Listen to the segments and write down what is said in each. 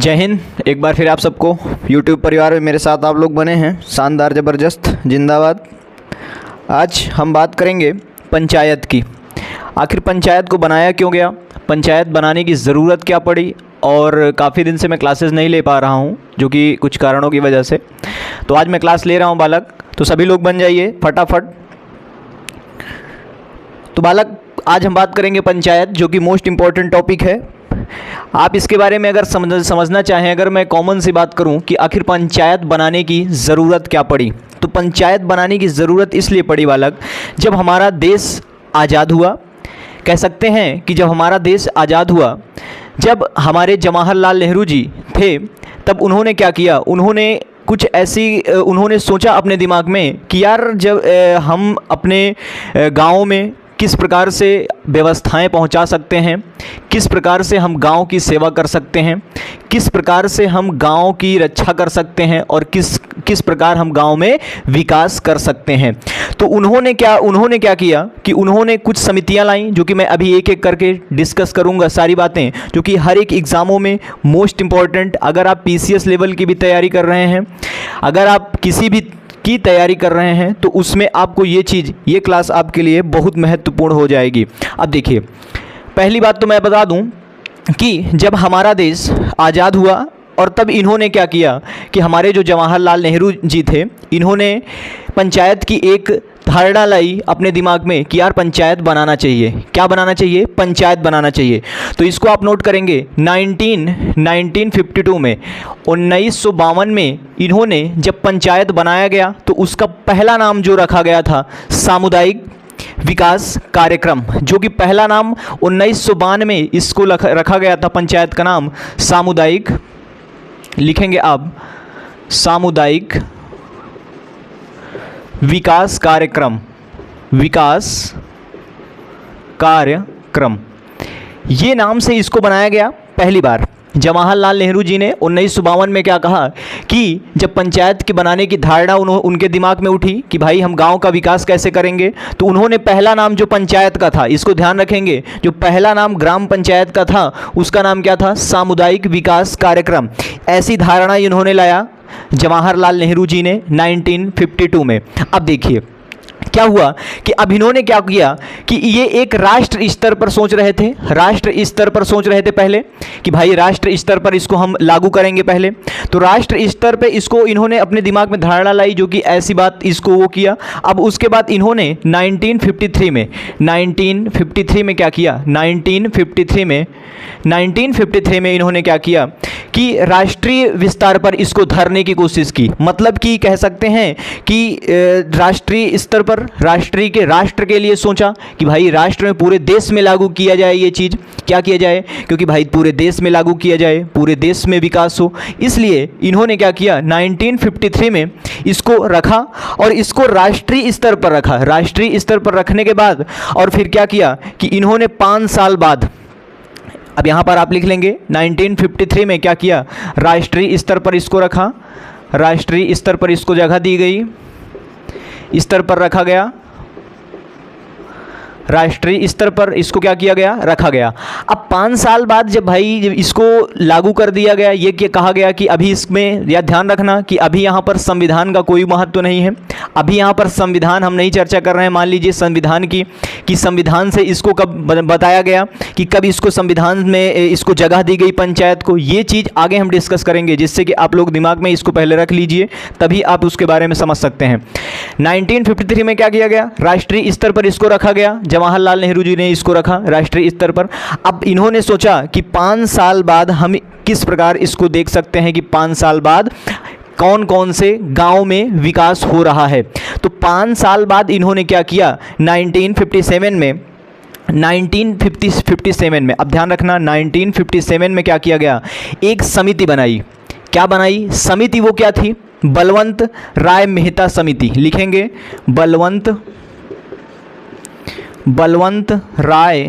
जय हिंद। एक बार फिर आप सबको YouTube परिवार में मेरे साथ आप लोग बने हैं। शानदार, ज़बरदस्त, जिंदाबाद। आज हम बात करेंगे पंचायत की। आखिर पंचायत को बनाया क्यों गया, पंचायत बनाने की ज़रूरत क्या पड़ी, और काफ़ी दिन से मैं क्लासेस नहीं ले पा रहा हूँ जो कि कुछ कारणों की वजह से। तो आज मैं क्लास ले रहा हूँ बालक, तो सभी लोग बन जाइए फटाफट। तो बालक, आज हम बात करेंगे पंचायत, जो कि मोस्ट इम्पॉर्टेंट टॉपिक है। आप इसके बारे में अगर समझना चाहें, अगर मैं कॉमन सी बात करूं कि आखिर पंचायत बनाने की ज़रूरत क्या पड़ी, तो पंचायत बनाने की ज़रूरत इसलिए पड़ी बालक, जब हमारा देश आज़ाद हुआ। कह सकते हैं कि जब हमारा देश आज़ाद हुआ, जब हमारे जवाहरलाल नेहरू जी थे, तब उन्होंने क्या किया, उन्होंने सोचा अपने दिमाग में कि यार जब हम अपने गाँव में किस प्रकार से व्यवस्थाएं पहुंचा सकते हैं, किस प्रकार से हम गांव की सेवा कर सकते हैं, किस प्रकार से हम गांव की रक्षा कर सकते हैं, और किस प्रकार हम गांव में विकास कर सकते हैं। तो उन्होंने क्या किया कि उन्होंने कुछ समितियां लाई, जो कि मैं अभी एक एक करके डिस्कस करूंगा सारी बातें, जो कि हर एक एग्ज़ामों में मोस्ट इम्पॉर्टेंट। अगर आप PCS लेवल की भी तैयारी कर रहे हैं, अगर आप किसी भी की तैयारी कर रहे हैं, तो उसमें आपको ये क्लास आपके लिए बहुत महत्वपूर्ण हो जाएगी। अब देखिए, पहली बात तो मैं बता दूं कि जब हमारा देश आज़ाद हुआ, और तब इन्होंने क्या किया कि हमारे जो जवाहरलाल नेहरू जी थे, इन्होंने पंचायत की एक धारणा लाई अपने दिमाग में कि यार पंचायत बनाना चाहिए। क्या बनाना चाहिए? पंचायत बनाना चाहिए। तो इसको आप नोट करेंगे, 1952 में, 1952 में इन्होंने जब पंचायत बनाया गया, तो उसका पहला नाम जो रखा गया था, सामुदायिक विकास कार्यक्रम, जो कि पहला नाम 1952 में इसको रखा गया था। पंचायत का नाम सामुदायिक, लिखेंगे आप, सामुदायिक विकास कार्यक्रम, ये नाम से इसको बनाया गया पहली बार। जवाहरलाल नेहरू जी ने 1952 में क्या कहा कि जब पंचायत के बनाने की धारणा उनके दिमाग में उठी कि भाई हम गांव का विकास कैसे करेंगे, तो उन्होंने पहला नाम जो पंचायत का था, इसको ध्यान रखेंगे, जो पहला नाम ग्राम पंचायत का था, उसका नाम क्या था? सामुदायिक विकास कार्यक्रम। ऐसी धारणा इन्होंने लाया जवाहरलाल नेहरू जी ने 1952 में। अब देखिए क्या हुआ कि अब इन्होंने क्या किया कि ये एक राष्ट्र स्तर पर सोच रहे थे, पहले कि भाई राष्ट्र स्तर पर इसको हम लागू करेंगे पहले। तो राष्ट्र स्तर पे इसको इन्होंने अपने दिमाग में धारणा लाई, जो कि ऐसी बात इसको वो किया। अब उसके बाद इन्होंने 1953 में क्या किया, 1953 में इन्होंने क्या किया कि राष्ट्रीय विस्तार पर इसको धरने की कोशिश की। मतलब कि कह सकते हैं कि राष्ट्रीय स्तर पर राष्ट्र के लिए सोचा कि भाई राष्ट्र में, पूरे देश में लागू किया जाए ये चीज़। क्या किया जाए? क्योंकि भाई पूरे देश में लागू किया जाए, पूरे देश में विकास हो। इसलिए इन्होंने क्या किया, 1953 में इसको रखा, और इसको राष्ट्रीय स्तर पर रखा। राष्ट्रीय स्तर पर रखने के बाद और फिर क्या किया कि इन्होंने 5 साल बाद, अब यहाँ पर आप लिख लेंगे, 1953 में क्या किया, राष्ट्रीय स्तर पर इसको रखा, राष्ट्रीय स्तर पर इसको जगह दी गई, स्तर पर रखा गया, राष्ट्रीय स्तर पर इसको क्या किया गया, रखा गया। अब 5 साल बाद जब इसको लागू कर दिया गया, ये कहा गया कि अभी इसमें या ध्यान रखना कि अभी यहाँ पर संविधान का कोई महत्व नहीं है। अभी यहाँ पर संविधान हम नहीं चर्चा कर रहे हैं। मान लीजिए संविधान की कि संविधान से इसको कब बताया गया, कि कब इसको संविधान में इसको जगह दी गई पंचायत को, ये चीज़ आगे हम डिस्कस करेंगे, जिससे कि आप लोग दिमाग में इसको पहले रख लीजिए, तभी आप उसके बारे में समझ सकते हैं। 1953 में क्या किया गया, राष्ट्रीय स्तर पर इसको रखा गया। जवाहरलाल नेहरू जी ने इसको रखा राष्ट्रीय स्तर पर। अब इन्होंने सोचा कि 5 साल बाद हम किस प्रकार इसको देख सकते हैं कि 5 साल बाद कौन कौन से गांव में विकास हो रहा है। तो 5 साल बाद इन्होंने क्या किया, 1957 में, अब ध्यान रखना, 1957 में क्या किया गया, एक समिति बनाई। क्या बनाई समिति? वो क्या थी, बलवंत राय मेहता समिति। लिखेंगे बलवंत राय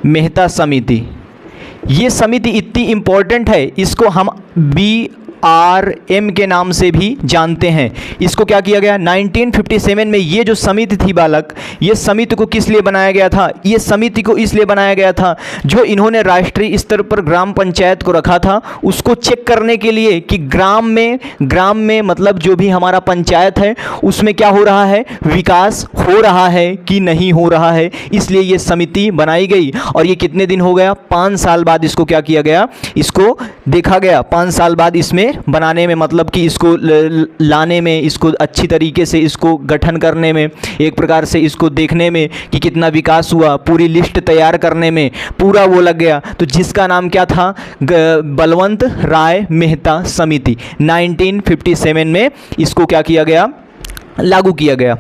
मेहता समिति। ये समिति इतनी इम्पोर्टेंट है, इसको हम BRM के नाम से भी जानते हैं। इसको क्या किया गया 1957 में। ये जो समिति थी बालक, ये समिति को किस लिए बनाया गया था? ये समिति को इसलिए बनाया गया था जो इन्होंने राष्ट्रीय स्तर पर ग्राम पंचायत को रखा था उसको चेक करने के लिए कि ग्राम में मतलब जो भी हमारा पंचायत है उसमें क्या हो रहा है, विकास हो रहा है कि नहीं हो रहा है। इसलिए ये समिति बनाई गई और ये कितने दिन हो गया, 5 साल बाद इसको क्या किया गया, इसको देखा गया। 5 साल बाद इसमें बनाने में, मतलब कि इसको लाने में, इसको अच्छी तरीके से इसको गठन करने में, एक प्रकार से इसको देखने में कि कितना विकास हुआ, पूरी लिस्ट तैयार करने में पूरा वो लग गया। तो जिसका नाम क्या था, बलवंत राय मेहता समिति। 1957 में इसको क्या किया गया, लागू किया गया।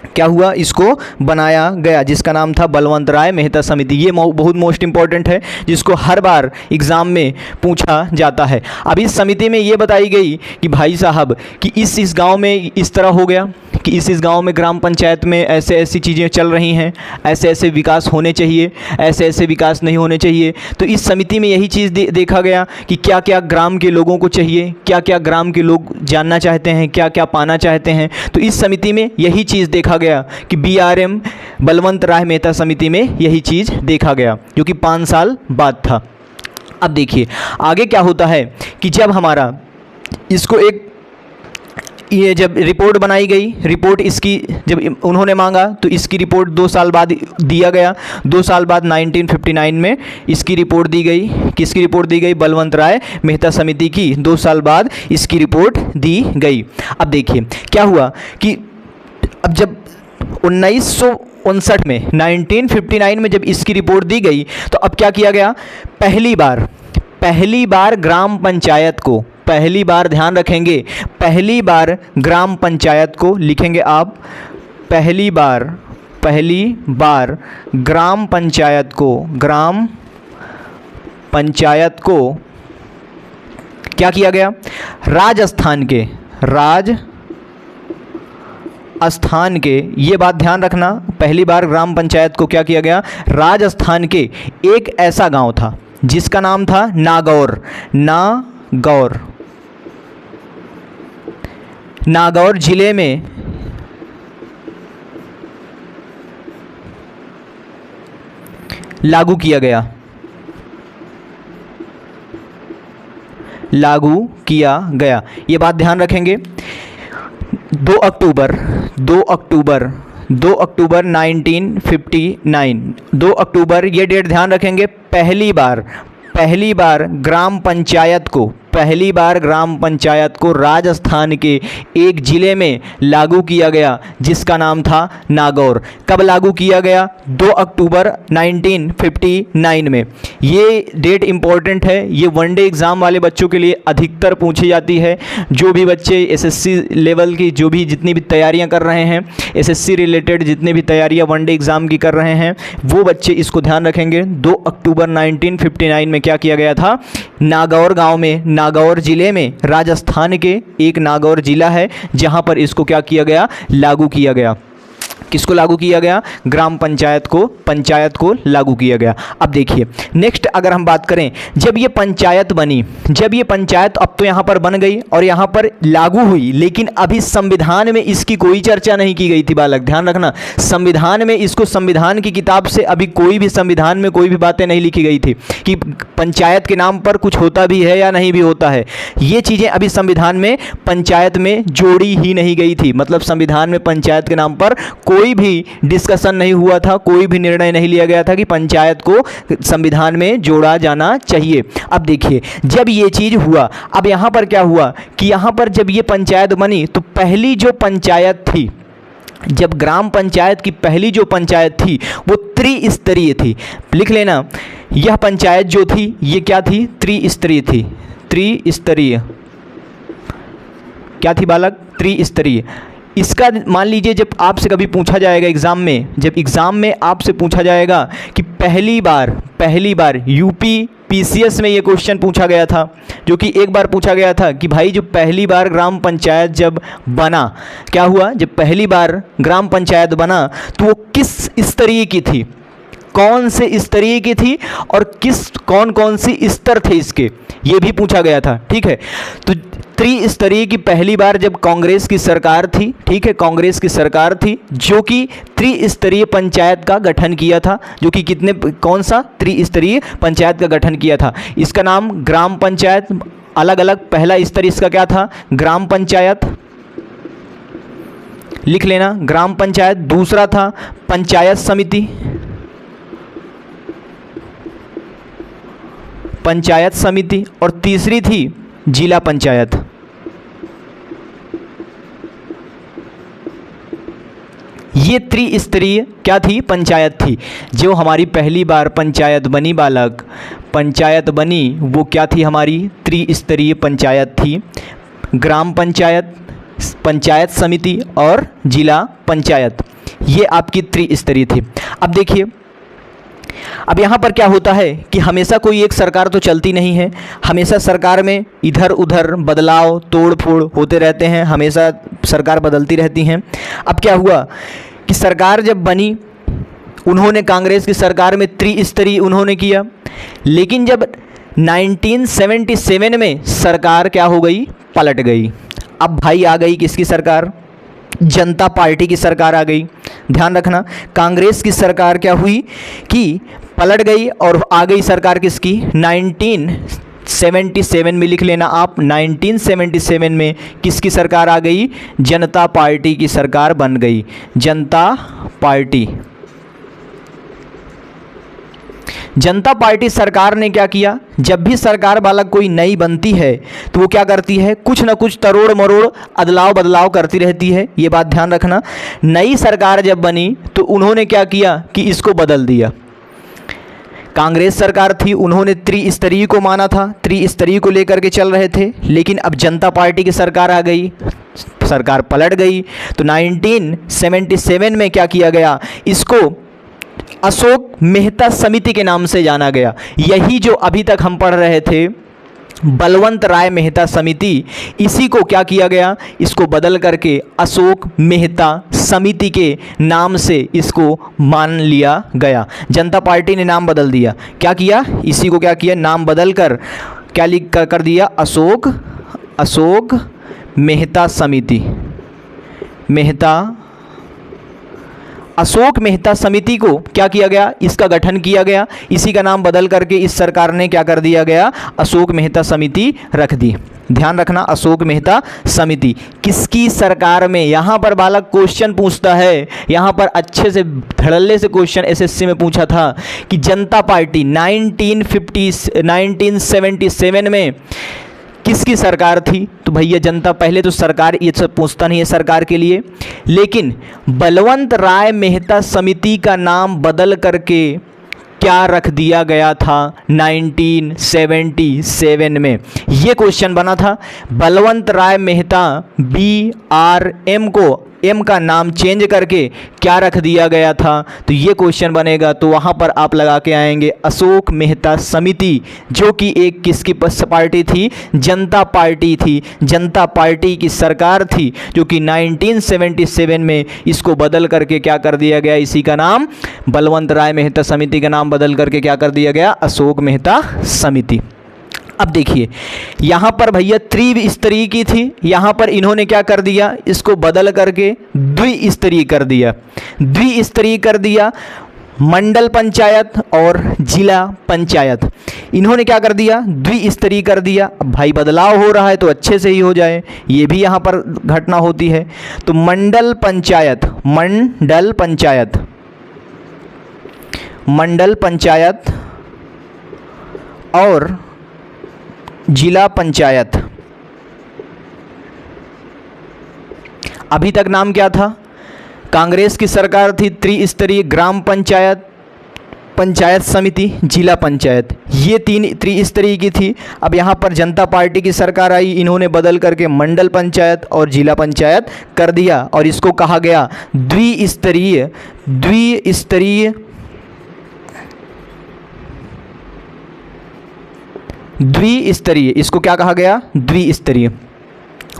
क्या हुआ, इसको बनाया गया, जिसका नाम था बलवंत राय मेहता समिति। ये बहुत मोस्ट इंपॉर्टेंट है, जिसको हर बार एग्ज़ाम में पूछा जाता है। अब इस समिति में ये बताई गई कि भाई साहब कि इस गांव में इस तरह हो गया, कि इस गांव में ग्राम पंचायत में ऐसे ऐसी चीज़ें चल रही हैं, ऐसे ऐसे विकास होने चाहिए, ऐसे ऐसे विकास नहीं होने चाहिए। तो इस समिति में यही चीज़ देखा गया कि क्या क्या ग्राम के लोगों को चाहिए, क्या क्या ग्राम के लोग जानना चाहते हैं, क्या क्या पाना चाहते हैं। तो इस समिति में यही चीज़ देखा गया कि BRM बलवंत राय मेहता समिति में यही चीज़ देखा गया, जो कि 5 साल बाद था। अब देखिए आगे क्या होता है कि जब हमारा इसको ये जब रिपोर्ट बनाई गई, रिपोर्ट इसकी जब उन्होंने मांगा तो इसकी रिपोर्ट 2 साल बाद दिया गया। 2 साल बाद 1959 में इसकी रिपोर्ट दी गई। किसकी रिपोर्ट दी गई, बलवंत राय मेहता समिति की 2 साल बाद इसकी रिपोर्ट दी गई। अब देखिए क्या हुआ कि अब जब 1959 में 1959 में जब इसकी रिपोर्ट दी गई तो अब क्या किया गया, पहली बार ग्राम पंचायत को, पहली बार ध्यान रखेंगे, पहली बार ग्राम पंचायत को लिखेंगे आप, पहली बार ग्राम पंचायत को क्या किया गया, राजस्थान के, ये बात ध्यान रखना, पहली बार ग्राम पंचायत को क्या किया गया, राजस्थान के एक ऐसा गांव था जिसका नाम था नागौर जिले में लागू किया गया। ये बात ध्यान रखेंगे। 2 अक्टूबर 1959, 2 अक्टूबर ये डेट ध्यान रखेंगे। पहली बार ग्राम पंचायत को राजस्थान के एक ज़िले में लागू किया गया जिसका नाम था नागौर। कब लागू किया गया, 2 अक्टूबर 1959 में। ये डेट इम्पॉर्टेंट है, ये वनडे एग्ज़ाम वाले बच्चों के लिए अधिकतर पूछी जाती है। जो भी बच्चे SSC लेवल की जितनी भी तैयारियां कर रहे हैं, SSC रिलेटेड जितनी भी तैयारियां वनडे एग्ज़ाम की कर रहे हैं, वो बच्चे इसको ध्यान रखेंगे। 2 अक्टूबर 1959 में क्या किया गया था, नागौर गाँव में, नागौर ज़िले में, राजस्थान के एक नागौर ज़िला है जहां पर इसको क्या किया गया, लागू किया गया। किसको लागू किया गया, ग्राम पंचायत को लागू किया गया। अब देखिए नेक्स्ट अगर हम बात करें, जब ये पंचायत अब तो यहाँ पर बन गई और यहाँ पर लागू हुई, लेकिन अभी संविधान में इसकी कोई चर्चा नहीं की गई थी बालक, ध्यान रखना। संविधान में इसको, संविधान की किताब से अभी कोई भी संविधान में कोई भी बातें नहीं लिखी गई थी कि पंचायत के नाम पर कुछ होता भी है या नहीं भी होता है। ये चीज़ें अभी संविधान में पंचायत में जोड़ी ही नहीं गई थी, मतलब संविधान में पंचायत के नाम पर कोई भी डिस्कशन नहीं हुआ था, कोई भी निर्णय नहीं लिया गया था कि पंचायत को संविधान में जोड़ा जाना चाहिए। अब देखिए जब ये चीज़ हुआ, अब यहाँ पर क्या हुआ कि यहाँ पर जब ये पंचायत बनी तो पहली जो पंचायत थी, जब ग्राम पंचायत की पहली जो पंचायत थी वो त्रिस्तरीय थी। लिख लेना, यह पंचायत जो थी ये क्या थी, त्रिस्तरीय थी। त्रिस्तरीय क्या थी बालक, त्रिस्तरीय। इसका मान लीजिए जब आपसे कभी पूछा जाएगा एग्ज़ाम में, जब एग्ज़ाम में आपसे पूछा जाएगा कि पहली बार यूपी PCS में ये क्वेश्चन पूछा गया था, जो कि एक बार पूछा गया था कि भाई जो पहली बार ग्राम पंचायत जब बना, क्या हुआ, जब पहली बार ग्राम पंचायत बना तो वो किस स्तरीय की थी, कौन से स्तरीय की थी और कौन कौन सी स्तर थे इसके, ये भी पूछा गया था। ठीक है, तो त्रिस्तरीय की पहली बार जब कांग्रेस की सरकार थी, ठीक है, कांग्रेस की सरकार थी जो कि त्रिस्तरीय पंचायत का गठन किया था, जो कि कौन सा त्रिस्तरीय पंचायत का गठन किया था। इसका नाम ग्राम पंचायत, अलग अलग, पहला स्तर इसका क्या था, ग्राम पंचायत, लिख लेना ग्राम पंचायत। दूसरा था पंचायत समिति, पंचायत समिति, और तीसरी थी जिला पंचायत। ये त्रिस्तरीय क्या थी, पंचायत थी। जो हमारी पहली बार पंचायत बनी बालक, पंचायत बनी, वो क्या थी, हमारी त्रिस्तरीय पंचायत थी। ग्राम पंचायत, पंचायत समिति और जिला पंचायत, ये आपकी त्रिस्तरीय थी। अब देखिए, अब यहाँ पर क्या होता है कि हमेशा कोई एक सरकार तो चलती नहीं है, हमेशा सरकार में इधर उधर बदलाव तोड़ फोड़ होते रहते हैं, हमेशा सरकार बदलती रहती हैं। अब क्या हुआ कि सरकार जब बनी, उन्होंने कांग्रेस की सरकार में त्रिस्तरीय उन्होंने किया, लेकिन जब 1977 में सरकार क्या हो गई, पलट गई। अब भाई आ गई किसकी सरकार, जनता पार्टी की सरकार आ गई। ध्यान रखना, कांग्रेस की सरकार क्या हुई कि पलट गई और आ गई सरकार किसकी, 1977 में, लिख लेना आप, 1977 में किसकी सरकार आ गई, जनता पार्टी की सरकार बन गई, जनता पार्टी। जनता पार्टी सरकार ने क्या किया, जब भी सरकार बालक कोई नई बनती है तो वो क्या करती है, कुछ ना कुछ तरोड़ मरोड़ अदलाव बदलाव करती रहती है, ये बात ध्यान रखना। नई सरकार जब बनी तो उन्होंने क्या किया कि इसको बदल दिया। कांग्रेस सरकार थी, उन्होंने त्रिस्तरीय को माना था, त्रिस्तरीय को लेकर के चल रहे थे, लेकिन अब जनता पार्टी की सरकार आ गई, सरकार पलट गई, तो 1977 में क्या किया गया, इसको अशोक मेहता समिति के नाम से जाना गया। यही जो अभी तक हम पढ़ रहे थे बलवंत राय मेहता समिति, इसी को क्या किया गया, इसको बदल करके अशोक मेहता समिति के नाम से इसको मान लिया गया। जनता पार्टी ने नाम बदल दिया, क्या किया, इसी को क्या किया, नाम बदल कर क्या लिख कर दिया, अशोक मेहता समिति, अशोक मेहता समिति को क्या किया गया, इसका गठन किया गया, इसी का नाम बदल करके इस सरकार ने क्या कर दिया गया, अशोक मेहता समिति रख दी। ध्यान रखना, अशोक मेहता समिति किसकी सरकार में, यहाँ पर बालक क्वेश्चन पूछता है, यहाँ पर अच्छे से धड़ल्ले से क्वेश्चन एसएससी में पूछा था कि जनता पार्टी 1977 में किसकी सरकार थी। तो भैया जनता, पहले तो सरकार ये सब पूछता नहीं है सरकार के लिए, लेकिन बलवंत राय मेहता समिति का नाम बदल करके क्या रख दिया गया था 1977 में, ये क्वेश्चन बना था। बलवंत राय मेहता BRM को एम का नाम चेंज करके क्या रख दिया गया था, तो ये क्वेश्चन बनेगा। तो वहाँ पर आप लगा के आएंगे अशोक मेहता समिति, जो कि एक किसकी पार्टी थी, जनता पार्टी थी, जनता पार्टी की सरकार थी, जो कि 1977 में इसको बदल करके क्या कर दिया गया, इसी का नाम बलवंत राय मेहता समिति का नाम बदल करके क्या कर दिया गया, अशोक मेहता समिति। अब देखिए यहाँ पर भैया त्रिस्तरीय की थी, यहाँ पर इन्होंने क्या कर दिया, इसको बदल करके द्विस्तरीय कर दिया, द्विस्तरीय कर दिया। मंडल पंचायत और जिला पंचायत इन्होंने क्या कर दिया, द्विस्तरीय कर दिया। अब भाई बदलाव हो रहा है तो अच्छे से ही हो जाए, ये भी यहाँ पर घटना होती है। तो मंडल पंचायत, मंडल पंचायत, मंडल पंचायत और जिला पंचायत, अभी तक नाम क्या था, कांग्रेस की सरकार थी त्रिस्तरीय, ग्राम पंचायत, पंचायत समिति, जिला पंचायत, ये तीन त्रिस्तरीय की थी। अब यहाँ पर जनता पार्टी की सरकार आई, इन्होंने बदल करके मंडल पंचायत और जिला पंचायत कर दिया और इसको कहा गया द्विस्तरीय, द्विस्तरीय, द्विस्तरीय, इसको क्या कहा गया, द्विस्तरीय।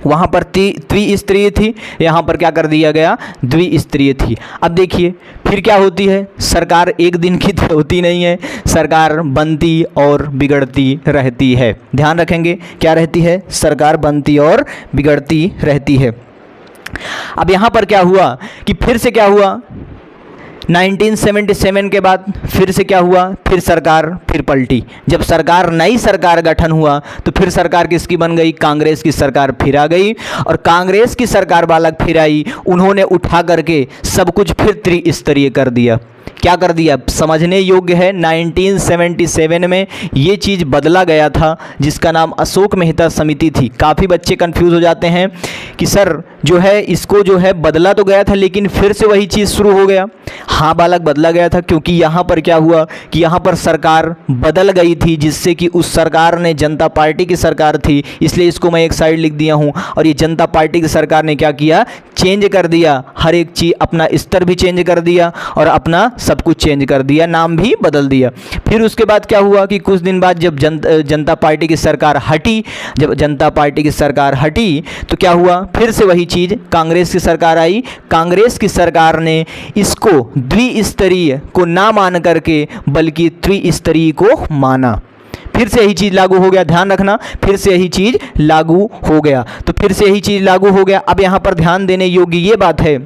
वहाँ पर त्रिस्तरीय थी, यहाँ पर क्या कर दिया गया, द्विस्तरीय थी। अब देखिए फिर क्या होती है, सरकार एक दिन की तो होती नहीं है, सरकार बनती और बिगड़ती रहती है। ध्यान रखेंगे, क्या रहती है, सरकार बनती और बिगड़ती रहती है। अब यहाँ पर क्या हुआ कि फिर से क्या हुआ, 1977 के बाद फिर से क्या हुआ, फिर सरकार फिर पलटी। जब सरकार नई सरकार गठन हुआ तो फिर सरकार किसकी बन गई, कांग्रेस की सरकार फिर आ गई, और कांग्रेस की सरकार बालक फिर आई, उन्होंने उठा करके सब कुछ फिर त्रिस्तरीय कर दिया। क्या कर दिया, समझने योग्य है। 1977 में ये चीज़ बदला गया था जिसका नाम अशोक मेहता समिति थी। काफ़ी बच्चे कंफ्यूज हो जाते हैं कि सर जो है इसको जो है बदला तो गया था लेकिन फिर से वही चीज़ शुरू हो गया। हाँ बालक, बदला गया था क्योंकि यहाँ पर क्या हुआ कि यहाँ पर सरकार बदल गई थी, जिससे कि उस सरकार ने, जनता पार्टी की सरकार थी, इसलिए इसको मैं एक साइड लिख दिया हूँ। और ये जनता पार्टी की सरकार ने क्या किया, चेंज कर दिया, हर एक चीज़, अपना स्तर भी चेंज कर दिया और अपना सब कुछ चेंज कर दिया, नाम भी बदल दिया। फिर उसके बाद क्या हुआ कि कुछ दिन बाद जब जनता पार्टी की सरकार हटी, जब जनता पार्टी की सरकार हटी तो क्या हुआ, फिर से वही चीज़, कांग्रेस की सरकार आई। कांग्रेस की सरकार ने इसको द्विस्तरीय को ना मान करके बल्कि त्रिस्तरीय को माना। फिर से यही चीज़ लागू हो गया, ध्यान रखना, फिर से यही चीज़ लागू हो गया। तो फिर से यही चीज़ लागू हो गया। अब यहाँ पर ध्यान देने योग्य ये बात है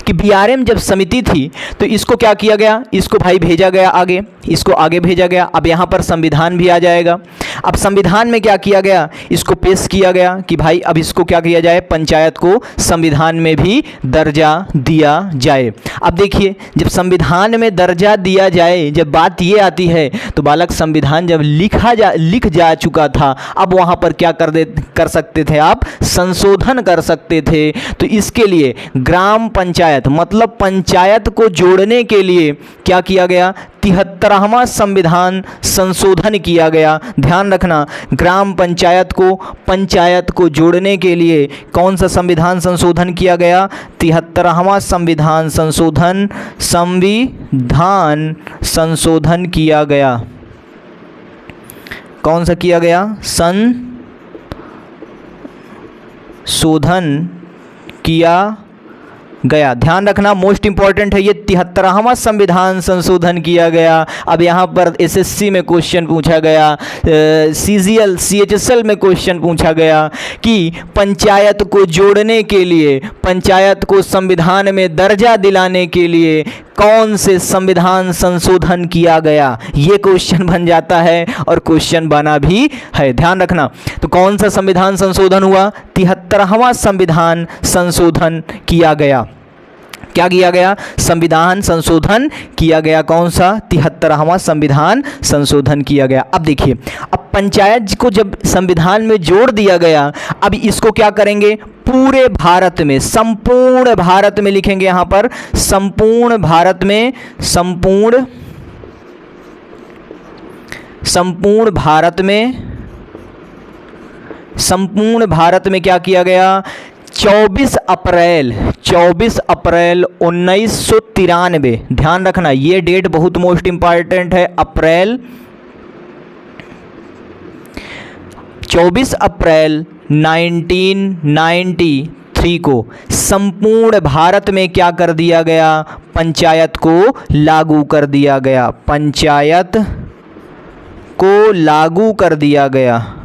कि बीआरएम जब समिति थी तो इसको क्या किया गया, इसको भाई भेजा गया आगे, इसको आगे भेजा गया। अब यहाँ पर संविधान भी आ जाएगा। अब संविधान में क्या किया गया, इसको पेश किया गया कि भाई अब इसको क्या किया जाए, पंचायत को संविधान में भी दर्जा दिया जाए। अब देखिए जब संविधान में दर्जा दिया जाए, जब बात ये आती है तो बालक संविधान जब लिख जा चुका था, अब वहाँ पर क्या कर सकते थे आप, संशोधन कर सकते थे। तो इसके लिए ग्राम पंचायत मतलब पंचायत को जोड़ने के लिए क्या किया गया, 73वां संविधान संशोधन किया गया। ध्यान रखना, ग्राम पंचायत को जोड़ने के लिए कौन सा संविधान संशोधन किया गया, 73वां संविधान संशोधन किया गया। कौन सा किया गया, संशोधन किया गया। ध्यान रखना, मोस्ट इंपॉर्टेंट है ये, 73वां संविधान संशोधन किया गया। अब यहाँ पर एसएससी में क्वेश्चन पूछा गया, सीजीएल सीएचएसएल में क्वेश्चन पूछा गया कि पंचायत को जोड़ने के लिए, पंचायत को संविधान में दर्जा दिलाने के लिए कौन से संविधान संशोधन किया गया, ये क्वेश्चन बन जाता है और क्वेश्चन बना भी है। ध्यान रखना, तो कौन सा संविधान संशोधन हुआ, 73वां संविधान संशोधन किया गया। क्या किया गया, संविधान संशोधन किया गया। कौन सा, 73वां संविधान संशोधन किया गया। अब देखिए, अब पंचायत को जब संविधान में जोड़ दिया गया, अब इसको क्या करेंगे, पूरे भारत में, संपूर्ण भारत में लिखेंगे यहाँ पर, संपूर्ण भारत में, संपूर्ण भारत में क्या किया गया, 24 अप्रैल 1993। ध्यान रखना, ये डेट बहुत मोस्ट इंपॉर्टेंट है। 24 अप्रैल 1993 को संपूर्ण भारत में क्या कर दिया गया, पंचायत को लागू कर दिया गया। पंचायत को लागू कर दिया गया,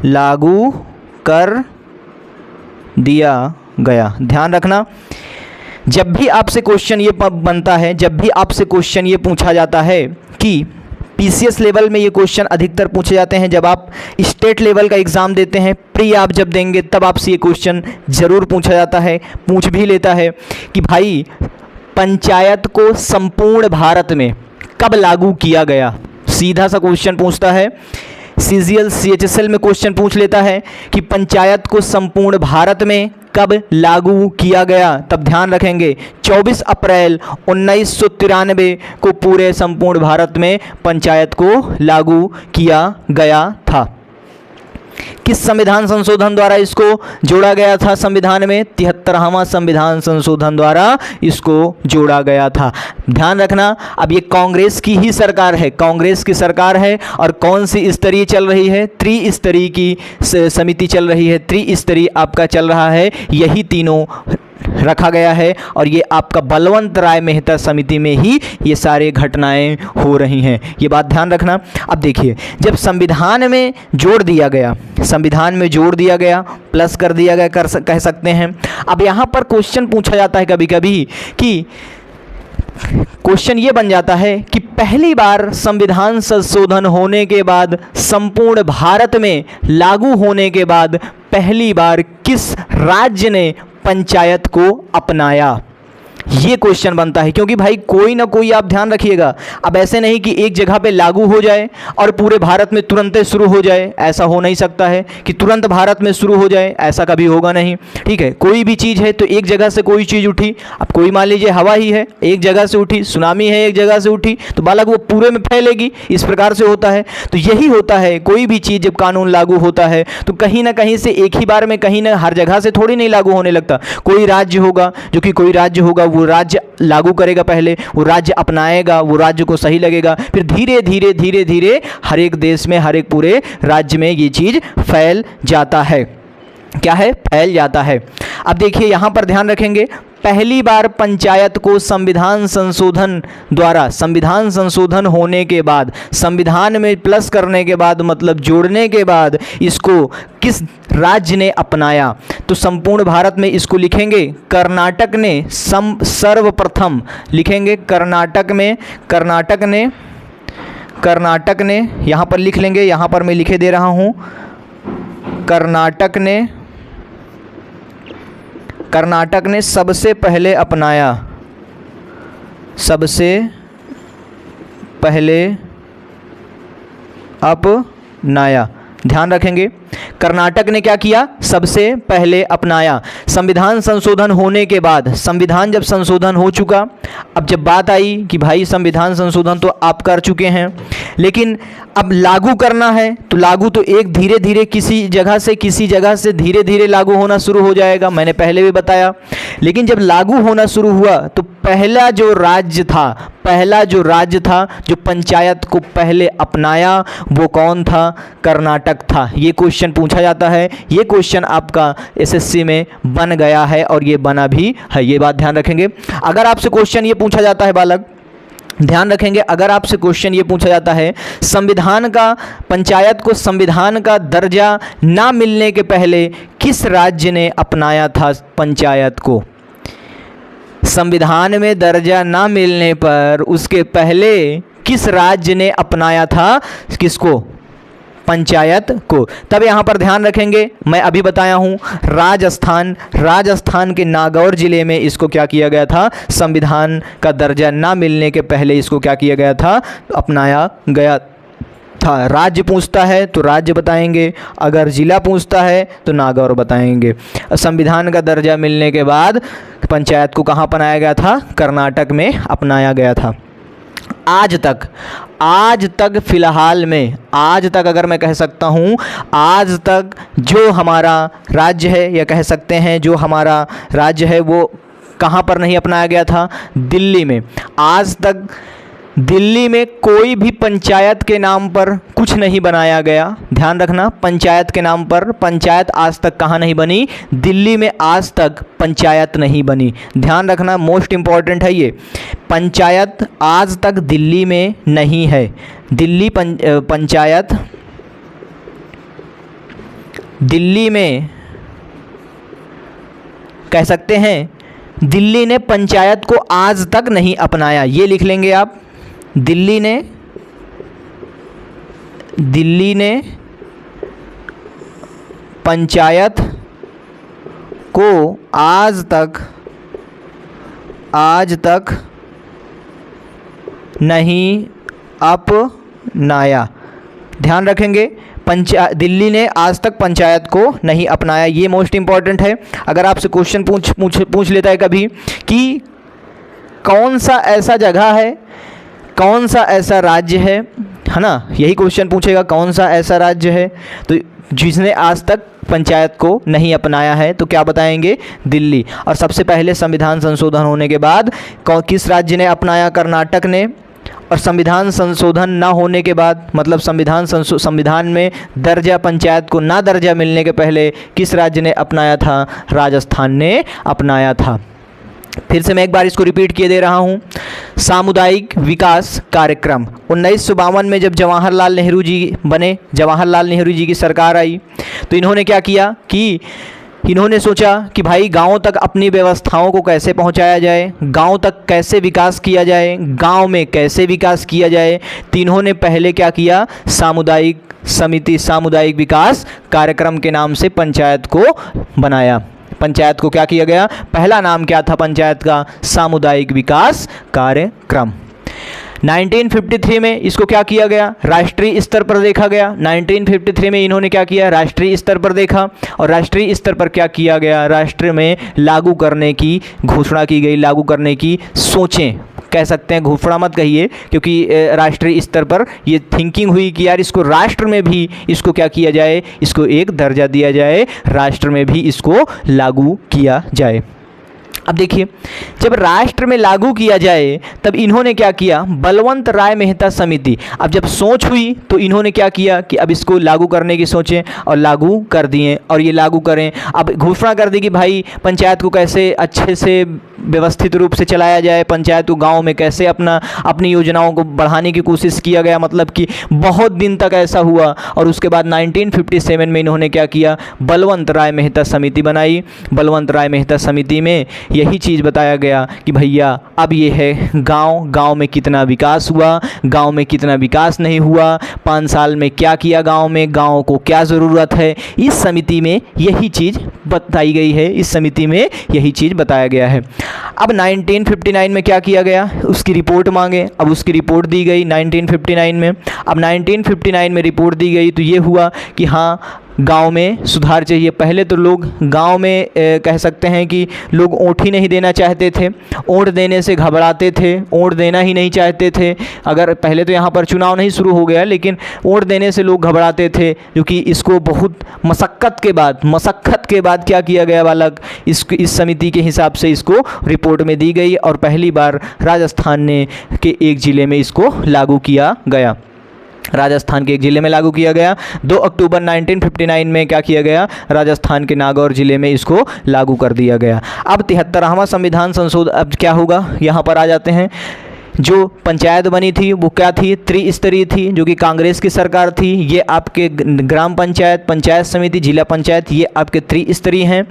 लागू कर दिया गया। ध्यान रखना, जब भी आपसे क्वेश्चन ये बनता है, जब भी आपसे क्वेश्चन ये पूछा जाता है कि पीसीएस लेवल में ये क्वेश्चन अधिकतर पूछे जाते हैं, जब आप स्टेट लेवल का एग्ज़ाम देते हैं, प्री आप जब देंगे तब आपसे ये क्वेश्चन ज़रूर पूछा जाता है, पूछ भी लेता है कि भाई पंचायत को संपूर्ण भारत में कब लागू किया गया। सीधा सा क्वेश्चन पूछता है। सीजीएल सीएचएसएल में क्वेश्चन पूछ लेता है कि पंचायत को संपूर्ण भारत में कब लागू किया गया। तब ध्यान रखेंगे 24 अप्रैल 1993 को पूरे संपूर्ण भारत में पंचायत को लागू किया गया था। किस संविधान संशोधन द्वारा इसको जोड़ा गया था संविधान में? 73वां संविधान संशोधन द्वारा इसको जोड़ा गया था। ध्यान रखना, अब ये कांग्रेस की ही सरकार है, कांग्रेस की सरकार है। और कौन सी स्तरीय चल रही है? त्रिस्तरीय की समिति चल रही है, त्रिस्तरीय आपका चल रहा है, यही तीनों रखा गया है। और ये आपका बलवंत राय मेहता समिति में ही ये सारे घटनाएं हो रही हैं, ये बात ध्यान रखना। अब देखिए, जब संविधान में जोड़ दिया गया, संविधान में जोड़ दिया गया, प्लस कर दिया गया, कह सकते हैं। अब यहाँ पर क्वेश्चन पूछा जाता है कभी कभी कि क्वेश्चन ये बन जाता है कि पहली बार संविधान संशोधन होने के बाद, संपूर्ण भारत में लागू होने के बाद पहली बार किस राज्य ने पंचायत को अपनाया? ये क्वेश्चन बनता है, क्योंकि भाई कोई ना कोई, आप ध्यान रखिएगा, अब ऐसे नहीं कि एक जगह पे लागू हो जाए और पूरे भारत में तुरंत शुरू हो जाए, ऐसा हो नहीं सकता है कि तुरंत भारत में शुरू हो जाए, ऐसा कभी होगा नहीं। ठीक है, कोई भी चीज़ है तो एक जगह से कोई चीज़ उठी, अब कोई मान लीजिए हवा ही है, एक जगह से उठी, सुनामी है एक जगह से उठी, तो बालक वो पूरे में फैलेगी, इस प्रकार से होता है। तो यही होता है, कोई भी चीज़ जब कानून लागू होता है तो कहीं ना कहीं से एक ही बार में, कहीं ना हर जगह से थोड़ी नहीं लागू होने लगता। कोई राज्य होगा, जो कि कोई राज्य होगा, वो राज्य लागू करेगा, पहले वो राज्य अपनाएगा, वो राज्य को सही लगेगा, फिर धीरे धीरे धीरे धीरे हर एक देश में, हर एक पूरे राज्य में ये चीज़ फैल जाता है। क्या है? फैल जाता है। अब देखिए यहाँ पर ध्यान रखेंगे, पहली बार पंचायत को संविधान संशोधन द्वारा, संविधान संशोधन होने के बाद, संविधान में प्लस करने के बाद, मतलब जोड़ने के बाद, इसको किस राज्य ने अपनाया? तो संपूर्ण भारत में इसको लिखेंगे कर्नाटक ने सर्वप्रथम लिखेंगे, कर्नाटक में, कर्नाटक ने यहाँ पर लिख लेंगे, यहाँ पर मैं लिखे दे रहा हूँ, कर्नाटक ने सबसे पहले अपनाया, सबसे पहले अपनाया। ध्यान रखेंगे, कर्नाटक ने क्या किया? सबसे पहले अपनाया। संविधान संशोधन होने के बाद, संविधान जब संशोधन हो चुका, अब जब बात आई कि भाई संविधान संशोधन तो आप कर चुके हैं, लेकिन अब लागू करना है, तो लागू तो एक धीरे धीरे किसी जगह से धीरे धीरे लागू होना शुरू हो जाएगा, मैंने पहले भी बताया। लेकिन जब लागू होना शुरू हुआ तो पहला जो राज्य था जो पंचायत को पहले अपनाया, वो कौन था? कर्नाटक था। ये क्वेश्चन पूछा जाता है, ये क्वेश्चन आपका एसएससी में बन गया है और ये बना भी है, ये बात ध्यान रखेंगे। अगर आपसे क्वेश्चन ये पूछा जाता है बालक, ध्यान रखेंगे, अगर आपसे क्वेश्चन ये पूछा जाता है, संविधान का, पंचायत को संविधान का दर्जा ना मिलने के पहले किस राज्य ने अपनाया था पंचायत को? संविधान में दर्जा ना मिलने पर उसके पहले किस राज्य ने अपनाया था? किसको? पंचायत को। तब यहाँ पर ध्यान रखेंगे, मैं अभी बताया हूँ, राजस्थान के नागौर जिले में इसको क्या किया गया था? संविधान का दर्जा ना मिलने के पहले इसको क्या किया गया था? अपनाया गया था। राज्य पूछता है तो राज्य बताएंगे, अगर जिला पूछता है तो नागौर बताएंगे। संविधान का दर्जा मिलने के बाद पंचायत को कहाँ अपनाया गया था? कर्नाटक में अपनाया गया था। आज तक फिलहाल में, आज तक अगर मैं कह सकता हूँ, आज तक जो हमारा राज्य है, या कह सकते हैं जो हमारा राज्य है, वो कहाँ पर नहीं अपनाया गया था? दिल्ली में। आज तक दिल्ली में कोई भी पंचायत के नाम पर कुछ नहीं बनाया गया। ध्यान रखना, पंचायत के नाम पर पंचायत आज तक कहाँ नहीं बनी? दिल्ली में आज तक पंचायत नहीं बनी। ध्यान रखना, मोस्ट इम्पॉर्टेंट है ये, पंचायत आज तक दिल्ली में नहीं है। दिल्ली पंचायत दिल्ली में कह सकते हैं, दिल्ली ने पंचायत को आज तक नहीं अपनाया, ये लिख लेंगे आप। दिल्ली ने पंचायत को आज तक नहीं अपनाया। ध्यान रखेंगे, दिल्ली ने आज तक पंचायत को नहीं अपनाया, ये मोस्ट इम्पॉर्टेंट है। अगर आपसे क्वेश्चन पूछ लेता है कभी कि कौन सा ऐसा जगह है, कौन सा ऐसा राज्य है ना, यही क्वेश्चन पूछेगा, कौन सा ऐसा राज्य है, तो जिसने आज तक पंचायत को नहीं अपनाया है, तो क्या बताएंगे? दिल्ली। और सबसे पहले संविधान संशोधन होने के बाद किस राज्य ने अपनाया? कर्नाटक ने। और संविधान संशोधन ना होने के बाद, मतलब संविधान में दर्जा, पंचायत को ना दर्जा मिलने के पहले किस राज्य ने अपनाया था? राजस्थान ने अपनाया था। फिर से मैं एक बार इसको रिपीट किए दे रहा हूँ। सामुदायिक विकास कार्यक्रम 1952 में जब जवाहरलाल नेहरू जी बने, जवाहरलाल नेहरू जी की सरकार आई, तो इन्होंने क्या किया कि इन्होंने सोचा कि भाई गाँव तक अपनी व्यवस्थाओं को कैसे पहुंचाया जाए, गांव तक कैसे विकास किया जाए, गांव में कैसे विकास किया जाए। तो इन्होंने पहले क्या किया? सामुदायिक समिति, सामुदायिक विकास कार्यक्रम के नाम से पंचायत को बनाया। पंचायत को क्या किया गया? पहला नाम क्या था पंचायत का? सामुदायिक विकास कार्यक्रम। 1953 में इसको क्या किया गया? राष्ट्रीय स्तर पर देखा गया। 1953 में इन्होंने क्या किया? राष्ट्रीय स्तर पर देखा। और राष्ट्रीय स्तर पर क्या किया गया? राष्ट्र में लागू करने की घोषणा की गई, लागू करने की सोचें कह सकते हैं, घोषणा मत कहिए, क्योंकि राष्ट्रीय स्तर पर ये थिंकिंग हुई कि यार इसको राष्ट्र में भी इसको क्या किया जाए? इसको एक दर्जा दिया जाए, राष्ट्र में भी इसको लागू किया जाए। अब देखिए, जब राष्ट्र में लागू किया जाए तब इन्होंने क्या किया? बलवंत राय मेहता समिति। अब जब सोच हुई तो इन्होंने क्या किया कि अब इसको लागू करने की सोचें, और लागू कर दिए। और ये लागू करें, अब घोषणा कर दी कि भाई पंचायत को कैसे अच्छे से व्यवस्थित रूप से चलाया जाए, पंचायत को गांव में कैसे अपनी योजनाओं को बढ़ाने की कोशिश किया गया। मतलब कि बहुत दिन तक ऐसा हुआ। और उसके बाद 1957 में इन्होंने क्या किया? बलवंत राय मेहता समिति बनाई। बलवंत राय मेहता समिति में यही चीज़ बताया गया कि भैया अब ये है गांव में कितना विकास हुआ, गांव में कितना विकास नहीं हुआ, 5 साल में क्या किया गांव में, गांव को क्या ज़रूरत है। इस समिति में यही चीज़ बताई गई है, इस समिति में यही चीज़ बताया गया है। अब 1959 में क्या किया गया? उसकी रिपोर्ट मांगे। अब उसकी रिपोर्ट दी गई 1959 में। अब 1959 में रिपोर्ट दी गई तो ये हुआ कि हाँ, गांव में सुधार चाहिए। पहले तो लोग गांव में कह सकते हैं कि लोग वोट ही नहीं देना चाहते थे, वोट देने से घबराते थे, वोट देना ही नहीं चाहते थे। अगर पहले तो यहाँ पर चुनाव नहीं शुरू हो गया, लेकिन वोट देने से लोग घबराते थे, क्योंकि इसको बहुत मशक्क़त के बाद क्या किया गया बालक? इस समिति के हिसाब से इसको रिपोर्ट में दी गई और पहली बार राजस्थान के एक ज़िले में इसको लागू किया गया। राजस्थान के एक ज़िले में लागू किया गया। 2 अक्टूबर 1959 में क्या किया गया? राजस्थान के नागौर ज़िले में इसको लागू कर दिया गया। अब 73वां संविधान संशोधन, अब क्या होगा? यहाँ पर आ जाते हैं। जो पंचायत बनी थी वो क्या थी? त्रिस्तरीय थी, जो कि कांग्रेस की सरकार थी। ये आपके ग्राम पंचायत, पंचायत समिति, जिला पंचायत, ये आपके त्रिस्तरीय हैं।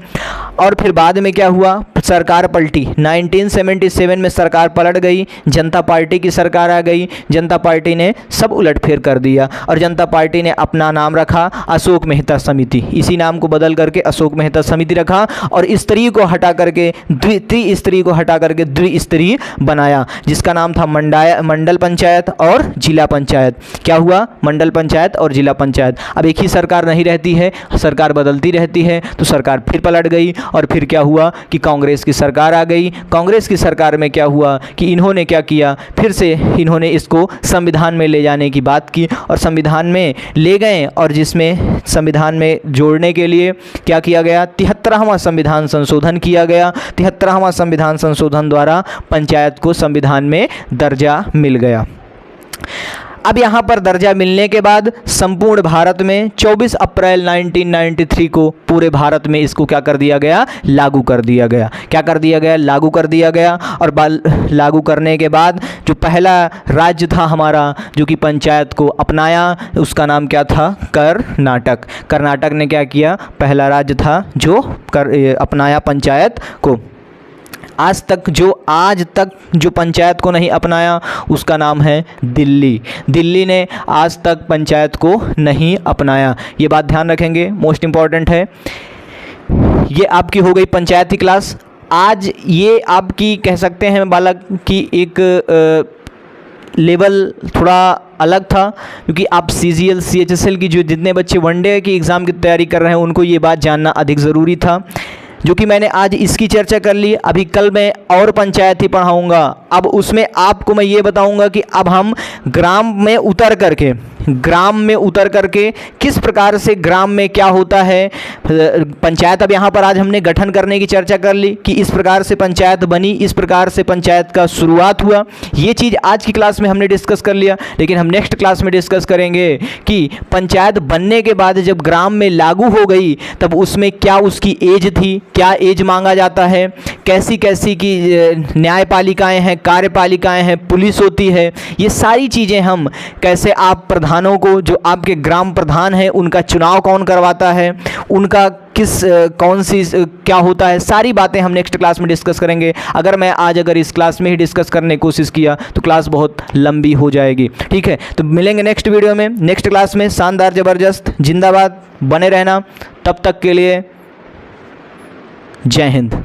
और फिर बाद में क्या हुआ? सरकार पलटी। 1977 में सरकार पलट गई, जनता पार्टी की सरकार आ गई। जनता पार्टी ने सब उलटफेर कर दिया और जनता पार्टी ने अपना नाम रखा अशोक मेहता समिति। इसी नाम को बदल करके अशोक मेहता समिति रखा और स्तरीय को हटा करके त्रिस्तरीय को हटा करके द्विस्तरीय बनाया, जिसका नाम था मंडल पंचायत और जिला पंचायत। क्या हुआ? मंडल पंचायत और जिला पंचायत। अब एक ही सरकार नहीं रहती है, सरकार बदलती रहती है, तो सरकार फिर पलट गई और फिर क्या हुआ कि कांग्रेस की सरकार आ गई। कांग्रेस की सरकार में क्या हुआ कि इन्होंने क्या किया? फिर से इन्होंने इसको संविधान में ले जाने की बात की और संविधान में ले गए, और जिसमें संविधान में जोड़ने के लिए क्या किया गया? 73वां संविधान संशोधन किया गया। 73वां संविधान संशोधन द्वारा पंचायत को संविधान में दर्जा मिल गया। अब यहाँ पर दर्जा मिलने के बाद संपूर्ण भारत में 24 अप्रैल 1993 को पूरे भारत में इसको क्या कर दिया गया? लागू कर दिया गया। क्या कर दिया गया? लागू कर दिया गया। और लागू करने के बाद जो पहला राज्य था हमारा जो कि पंचायत को अपनाया, उसका नाम क्या था? कर्नाटक। कर्नाटक ने क्या किया? पहला राज्य था जो अपनाया पंचायत को। आज तक जो पंचायत को नहीं अपनाया उसका नाम है दिल्ली। दिल्ली ने आज तक पंचायत को नहीं अपनाया। ये बात ध्यान रखेंगे, मोस्ट इम्पॉर्टेंट है। ये आपकी हो गई पंचायती क्लास। आज ये आपकी कह सकते हैं बालक की एक लेवल थोड़ा अलग था, क्योंकि आप CGL CHSL की जो जितने बच्चे वनडे की एग्ज़ाम की तैयारी कर रहे हैं उनको ये बात जानना अधिक ज़रूरी था, जो कि मैंने आज इसकी चर्चा कर ली। अभी कल मैं और पंचायत ही पढ़ाऊँगा। अब उसमें आपको मैं ये बताऊँगा कि अब हम ग्राम में उतर करके ग्राम में उतर करके किस प्रकार से ग्राम में क्या होता है पंचायत। अब यहाँ पर आज हमने गठन करने की चर्चा कर ली कि इस प्रकार से पंचायत बनी, इस प्रकार से पंचायत का शुरुआत हुआ। ये चीज़ आज की क्लास में हमने डिस्कस कर लिया, लेकिन हम नेक्स्ट क्लास में डिस्कस करेंगे कि पंचायत बनने के बाद जब ग्राम में लागू हो गई तब उसमें क्या उसकी एज थी, क्या एज मांगा जाता है, कैसी कैसी की न्यायपालिकाएँ हैं, कार्यपालिकाएँ हैं, पुलिस होती है। ये सारी चीज़ें हम कैसे आप प्रधानों को, जो आपके ग्राम प्रधान हैं, उनका चुनाव कौन करवाता है, उनका कौन सी क्या होता है, सारी बातें हम नेक्स्ट क्लास में डिस्कस करेंगे। अगर इस क्लास में ही डिस्कस करने की कोशिश किया तो क्लास बहुत लंबी हो जाएगी। ठीक है, तो मिलेंगे नेक्स्ट वीडियो में, नेक्स्ट क्लास में। शानदार, ज़बरदस्त, जिंदाबाद, बने रहना। तब तक के लिए जय हिंद।